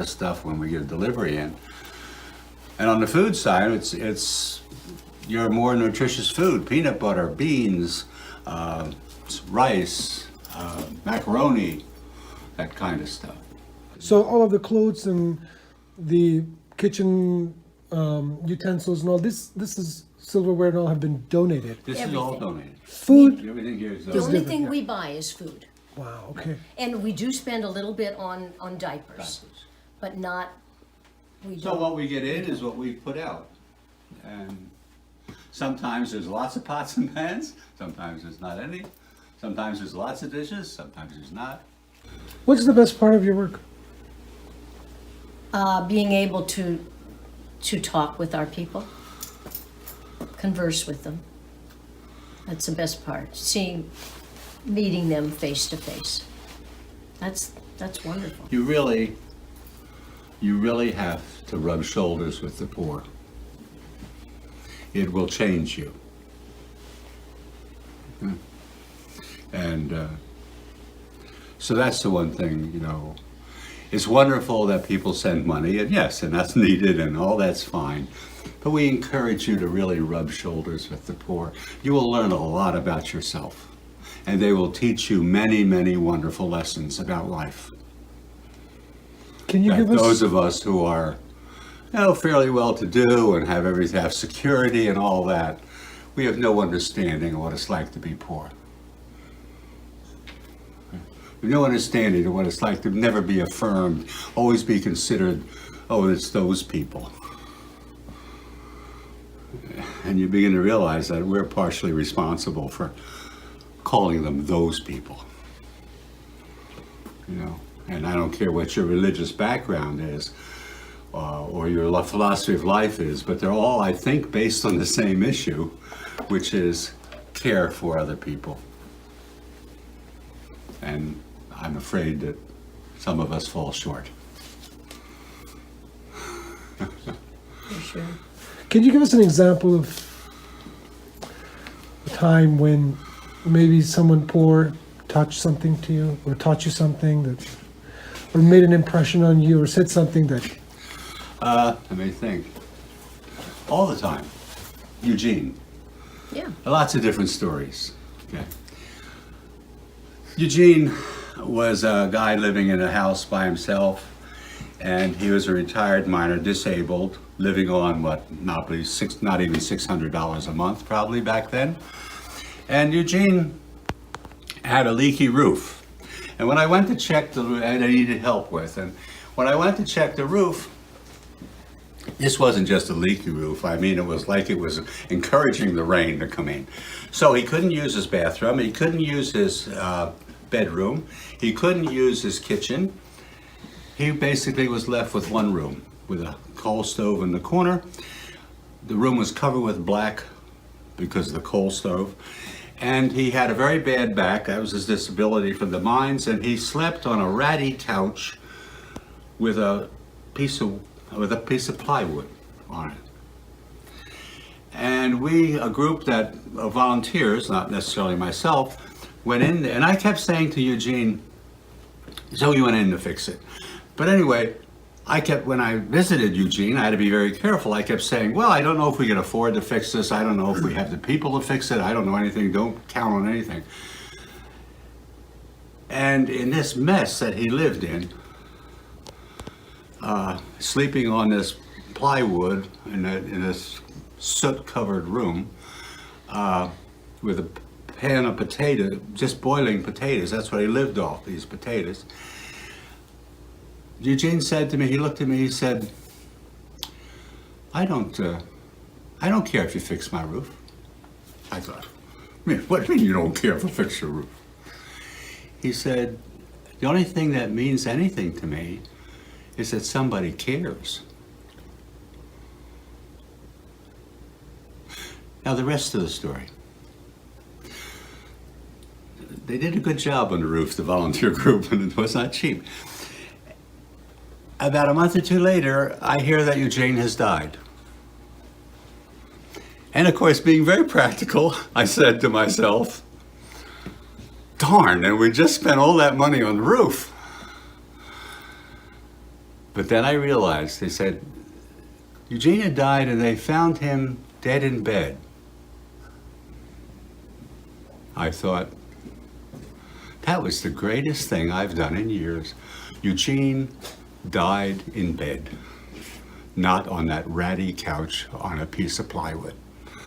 stuff when we get a delivery in. And on the food side, it's your more nutritious food: peanut butter, beans, rice, macaroni, that kind of stuff. So all of the clothes and the kitchen utensils and all this is silverware and all have been donated. This is all donated. Food. Everything here is The donated. only different, thing yeah. we buy is food. Wow. Okay. And we do spend a little bit on diapers, but not, we So don't. what we get in is what we put out. And sometimes there's lots of pots and pans, sometimes there's not any. Sometimes there's lots of dishes, sometimes there's not. What's the best part of your work? Being able to talk with our people, converse with them. That's the best part, meeting them face to face. That's wonderful. You really have to rub shoulders with the poor. It will change you. And so that's the one thing, It's wonderful that people send money, and yes, and that's needed, and all that's fine. But we encourage you to really rub shoulders with the poor. You will learn a lot about yourself, and they will teach you many, many wonderful lessons about life. Can you give Those us? of us who are, fairly well-to-do and have security and all that, we have no understanding of what it's like to be poor. We have no understanding of what it's like to never be affirmed, always be considered, it's those people. And you begin to realize that we're partially responsible for calling them those people. And I don't care what your religious background is or your philosophy of life is, but they're all, I think, based on the same issue, which is care for other people. And I'm afraid that some of us fall short. For sure. Can you give us an example of a time when maybe someone poor touched something to you, or taught you something that, or made an impression on you, or said something that? Let me think. All the time. Eugene. Yeah. Lots of different stories. Okay. Eugene was a guy living in a house by himself, and he was a retired miner, disabled, living on not even $600 a month probably back then. And Eugene had a leaky roof. And when I went to check the roof, and I needed help with, and when I went to check the roof, this wasn't just a leaky roof. I mean, it was like it was encouraging the rain to come in. So he couldn't use his bathroom, he couldn't use his bedroom, he couldn't use his kitchen. He basically was left with one room with a coal stove in the corner. The room was covered with black because of the coal stove. And he had a very bad back. That was his disability from the mines. And he slept on a ratty couch with a piece of plywood on it. And we, a group of volunteers, not necessarily myself, went in there. And I kept saying to Eugene, so he went in to fix it. But anyway, when I visited Eugene, I had to be very careful. I kept saying, well, I don't know if we can afford to fix this. I don't know if we have the people to fix it. I don't know anything. Don't count on anything. And in this mess that he lived in, sleeping on this plywood in this soot-covered room with a pan of potatoes, just boiling potatoes. That's what he lived off, these potatoes. Eugene said to me, he looked at me, he said, I don't care if you fix my roof. I thought, what do you mean you don't care if I fix your roof? He said, the only thing that means anything to me is that somebody cares. Now the rest of the story. They did a good job on the roof, the volunteer group, and it was not cheap. About a month or two later, I hear that Eugene has died. And of course, being very practical, I said to myself, darn, and we just spent all that money on the roof. But then I realized, they said, Eugenia died and they found him dead in bed. I thought, that was the greatest thing I've done in years. Eugene died in bed, not on that ratty couch on a piece of plywood.